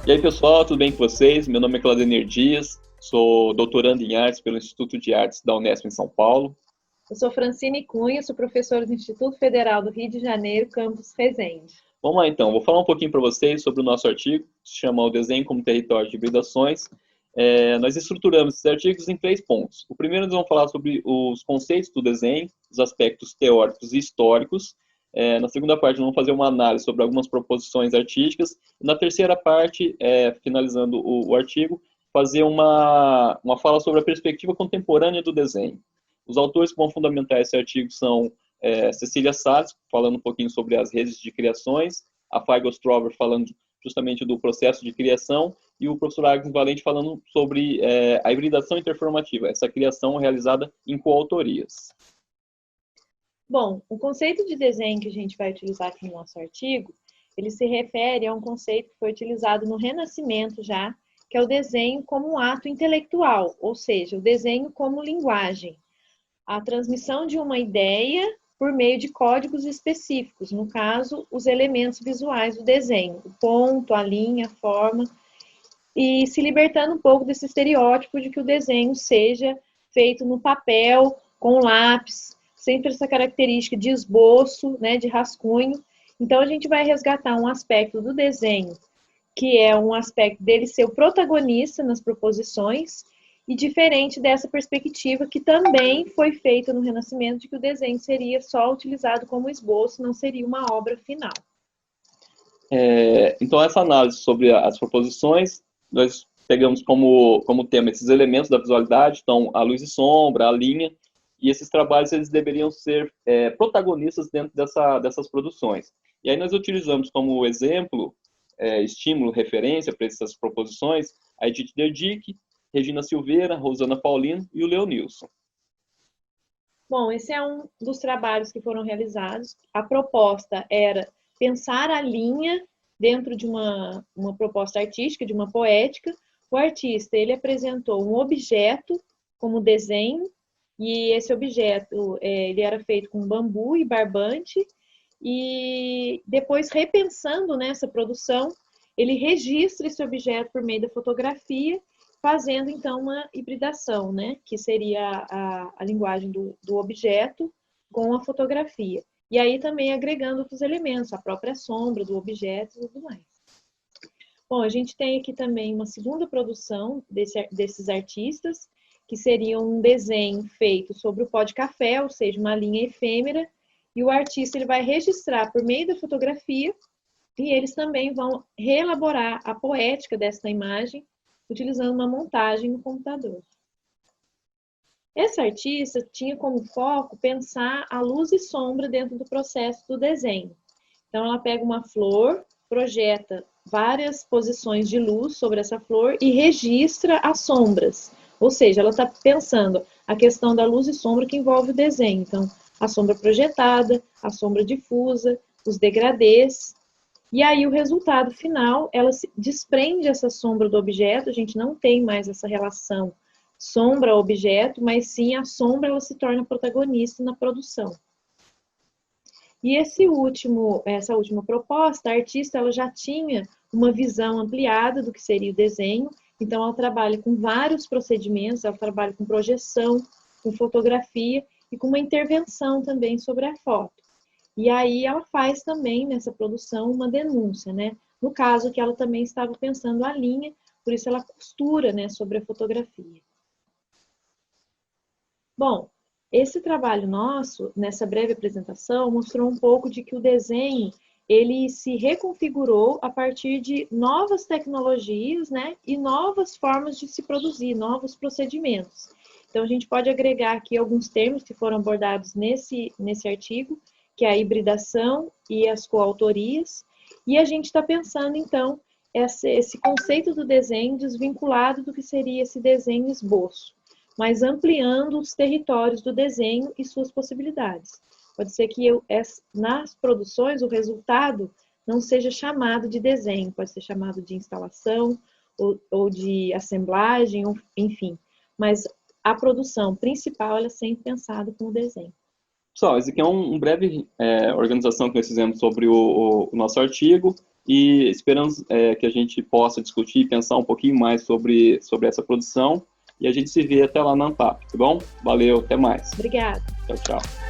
E aí, pessoal, tudo bem com vocês? Meu nome é Claudenir Dias, sou doutorando em artes pelo Instituto de Artes da Unesp em São Paulo. Eu sou Francine Cunha, sou professora do Instituto Federal do Rio de Janeiro, campus Resende. Vamos lá, então. Vou falar um pouquinho para vocês sobre o nosso artigo, que se chama O Desenho como Território de Hibridações. Nós estruturamos esses artigos em 3 pontos. O primeiro, nós vamos falar sobre os conceitos do desenho, os aspectos teóricos e históricos. Na segunda parte, vamos fazer uma análise sobre algumas proposições artísticas. E na terceira parte, finalizando o artigo, fazer uma fala sobre a perspectiva contemporânea do desenho. Os autores que vão fundamentar esse artigo são Cecília Salles, falando um pouquinho sobre as redes de criações, a Faigo Strover falando justamente do processo de criação, e o professor Agnes Valente falando sobre a hibridação interformativa, essa criação realizada em coautorias. Bom, o conceito de desenho que a gente vai utilizar aqui no nosso artigo, ele se refere a um conceito que foi utilizado no Renascimento já, que é o desenho como um ato intelectual, ou seja, o desenho como linguagem. A transmissão de uma ideia por meio de códigos específicos, no caso, os elementos visuais do desenho, o ponto, a linha, a forma, e se libertando um pouco desse estereótipo de que o desenho seja feito no papel, com lápis, sempre essa característica de esboço, né, de rascunho. Então, a gente vai resgatar um aspecto do desenho, que é um aspecto dele ser o protagonista nas proposições, e diferente dessa perspectiva que também foi feita no Renascimento, de que o desenho seria só utilizado como esboço, não seria uma obra final. Então, essa análise sobre as proposições, nós pegamos como tema esses elementos da visualidade, então a luz e sombra, a linha, e esses trabalhos eles deveriam ser protagonistas dentro dessas produções. E aí nós utilizamos como exemplo, estímulo, referência para essas proposições, a Edith Derdick, Regina Silveira, Rosana Paulino e o Leonilson. Bom, esse é um dos trabalhos que foram realizados. A proposta era pensar a linha dentro de uma proposta artística, de uma poética. O artista, ele apresentou um objeto como desenho, e esse objeto ele era feito com bambu e barbante, e depois, repensando nessa produção, ele registra esse objeto por meio da fotografia, fazendo, então, uma hibridação, né? Que seria a linguagem do objeto com a fotografia. E aí também agregando outros elementos, a própria sombra do objeto e tudo mais. Bom, a gente tem aqui também uma segunda produção desses artistas, que seria um desenho feito sobre o pó de café, ou seja, uma linha efêmera, e o artista ele vai registrar por meio da fotografia, e eles também vão reelaborar a poética dessa imagem, utilizando uma montagem no computador. Essa artista tinha como foco pensar a luz e sombra dentro do processo do desenho. Então, ela pega uma flor, projeta várias posições de luz sobre essa flor e registra as sombras. Ou seja, ela está pensando a questão da luz e sombra que envolve o desenho. Então, a sombra projetada, a sombra difusa, os degradês. E aí o resultado final, ela se desprende essa sombra do objeto, a gente não tem mais essa relação sombra-objeto, mas sim a sombra ela se torna protagonista na produção. E essa última proposta, a artista ela já tinha uma visão ampliada do que seria o desenho, então ela trabalha com vários procedimentos, ela trabalha com projeção, com fotografia e com uma intervenção também sobre a foto. E aí ela faz também nessa produção uma denúncia, né? No caso que ela também estava pensando a linha, por isso ela costura, né, sobre a fotografia. Bom, esse trabalho nosso, nessa breve apresentação, mostrou um pouco de que o desenho, ele se reconfigurou a partir de novas tecnologias, né, e novas formas de se produzir, novos procedimentos. Então, a gente pode agregar aqui alguns termos que foram abordados nesse artigo, que é a hibridação e as coautorias, e a gente está pensando, então, esse conceito do desenho desvinculado do que seria esse desenho esboço, mas ampliando os territórios do desenho e suas possibilidades. Pode ser que nas produções o resultado não seja chamado de desenho, pode ser chamado de instalação ou de assemblagem, enfim, mas a produção principal ela é sempre pensada como desenho. Pessoal, esse aqui é um breve organização que nós fizemos sobre o nosso artigo. e esperamos que a gente possa discutir e pensar um pouquinho mais sobre essa produção, e a gente se vê até lá na ANPAP, tá bom? Valeu, até mais. Obrigada. Tchau, tchau.